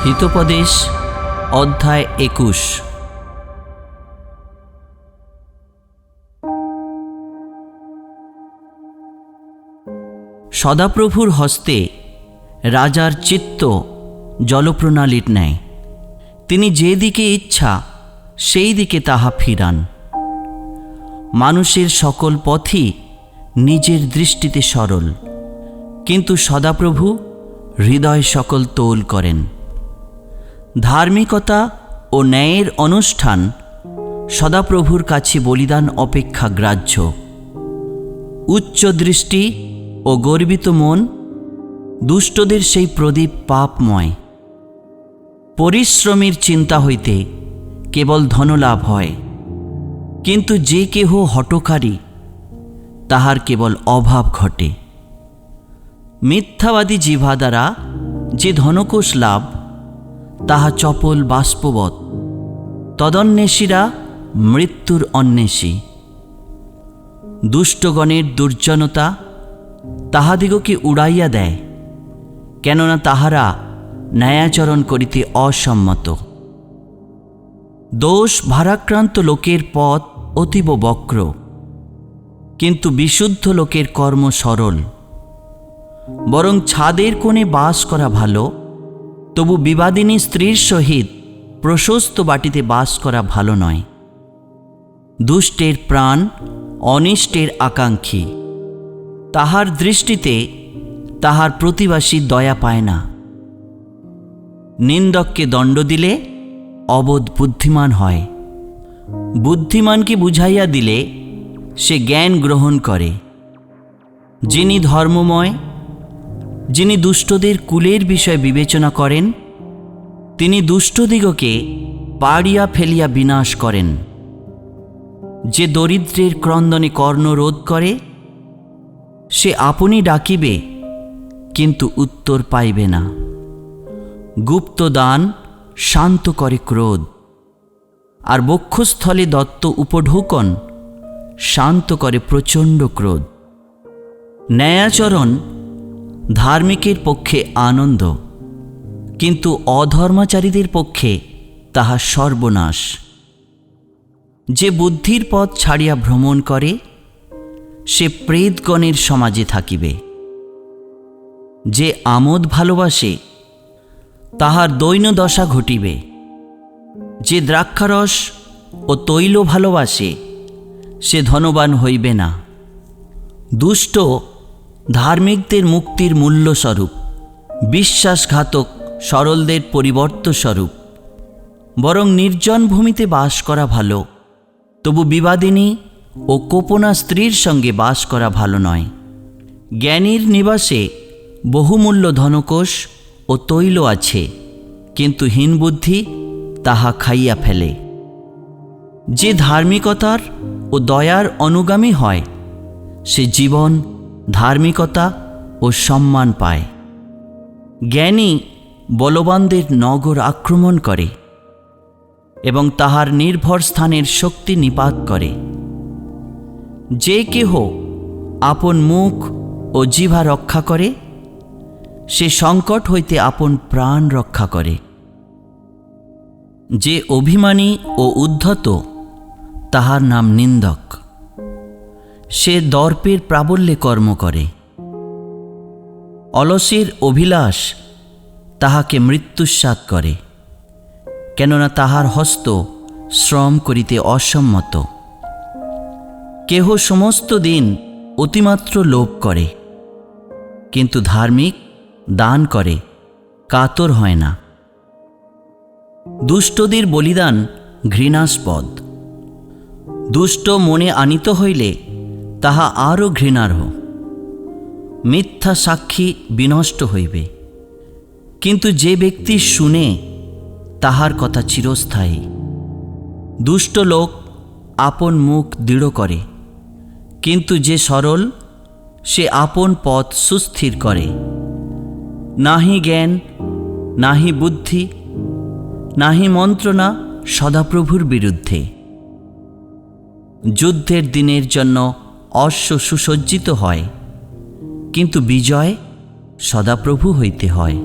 হিতোপদেশ অধ্যায় 21। সদাপ্রভুর হস্তে রাজার চিত্ত জলপ্রণালীর ন্যায়। তিনি যে দিকে ইচ্ছা সেই দিকে তাহা ফিরান। মানুষের সকল পথই নিজের দৃষ্টিতে সরল, কিন্তু সদাপ্রভু হৃদয় সকল তোল করেন। ধার্মিকতা ও ন্যায়ের অনুষ্ঠান সদাপ্রভুর কাছে বলিদান অপেক্ষা গ্রাহ্য। উচ্চ দৃষ্টি ও গর্বিত মন দুষ্টদের সেই প্রদীপ পাপময়। পরিশ্রমের চিন্তা হইতে কেবল ধনলাভ হয়, কিন্তু যে কেহ হঠকারী তাহার কেবল অভাব ঘটে। মিথ্যাবাদী জিহ্বা দ্বারা যে ধনকোষ লাভ তাহা চপল বাষ্পবৎ। তদন্বেষীরা মৃত্যুর অন্বেষী। দুষ্টগণের দুর্জনতা তাহাদিগকে উড়াইয়া দেয়, কেননা তাহারা ন্যায়াচরণ করিতে অসম্মত। দোষ ভারাক্রান্ত লোকের পথ অতীব বক্র, কিন্তু বিশুদ্ধ লোকের কর্ম সরল। বরং ছাদের কোণে বাস করা ভালো, তবু বিবাদিনী স্ত্রীর সহিত প্রশস্ত বাটিতে বাস করা ভালো নয়। দুষ্টের প্রাণ অনিষ্টের আকাঙ্ক্ষী, তাহার দৃষ্টিতে তাহার প্রতিবাসী দয়া পায় না। নিন্দককে দণ্ড দিলে অবোধ বুদ্ধিমান হয়, বুদ্ধিমানকে বুঝাইয়া দিলে সে জ্ঞান গ্রহণ করে। যিনি ধর্মময়, যিনি দুষ্টদের কুলের বিষয় বিবেচনা করেন, তিনি দুষ্টদিগকে পাড়িয়া ফেলিয়া বিনাশ করেন। যে দরিদ্রের ক্রন্দনে কর্ণ রোধ করে, সে আপনি ডাকিবে কিন্তু উত্তর পাইবে না। গুপ্ত দান শান্ত করে ক্রোধ, আর বক্ষস্থলে দত্ত উপঢৌকন শান্ত করে প্রচণ্ড ক্রোধ। ন্যায়াচরণ ধার্মিকের পক্ষে আনন্দ, কিন্তু অধর্মাচারীদের পক্ষে তাহা সর্বনাশ। যে বুদ্ধির পথ ছাড়িয়া ভ্রমণ করে, সে প্রেতগণের সমাজে থাকিবে। যে আমোদ ভালোবাসে, তাহার দৈন্যদশা ঘটিবে। যে দ্রাক্ষারস ও তৈল ভালোবাসে, সে ধনবান হইবে না। দুষ্ট ধার্মিকদের মুক্তির মূল্যস্বরূপ, বিশ্বাসঘাতক সরলদের পরিবর্তস্বরূপ। বরং নির্জন ভূমিতে বাস করা ভালো, তবু বিবাদিনী ও কোপনা স্ত্রীর সঙ্গে বাস করা ভালো নয়। জ্ঞানীর নিবাসে বহুমূল্য ধনকোষ ও তৈল আছে, কিন্তু হীনবুদ্ধি তাহা খাইয়া ফেলে। যে ধার্মিকতার ও দয়ার অনুগামী হয়, সে জীবন, ধার্মিকতা ও সম্মান পায়। জ্ঞানী বলবানদের নগর আক্রমণ করে এবং তাহার নির্ভর স্থানের শক্তি নিপাত করে। যে কেহ আপন মুখ ও জিহ্বা রক্ষা করে, সে সংকট হইতে আপন প্রাণ রক্ষা করে। যে অভিমানী ও উদ্ধত, তাহার নাম নিন্দক। সে দর্পের প্রাবল্যে কর্ম করে। অলসের অভিলাষ তাহাকে মৃত্যুস্বাদ করে, কেননা তাহার হস্ত শ্রম করিতে অসম্মত। কেহ সমস্ত দিন অতিমাত্র লোভ করে, কিন্তু ধার্মিক দান করে, কাতর হয় না। দুষ্টদের বলিদান ঘৃণাস্পদ। দুষ্ট মনে আনিত হইলে তাহা আরও ঘৃণার্হ। মিথ্যা সাক্ষী বিনষ্ট হইবে, কিন্তু যে ব্যক্তি শুনে তাহার কথা চিরস্থায়ী। দুষ্ট লোক আপন মুখ দৃঢ় করে, কিন্তু যে সরল সে আপন পথ সুস্থির করে। নাহি জ্ঞান, নাহি বুদ্ধি, নাহি মন্ত্রণা সদাপ্রভুর বিরুদ্ধে। যুদ্ধের দিনের জন্য অশ্ব সুসজ্জিত হয়, কিন্তু বিজয় সদাপ্রভু হইতে হয়।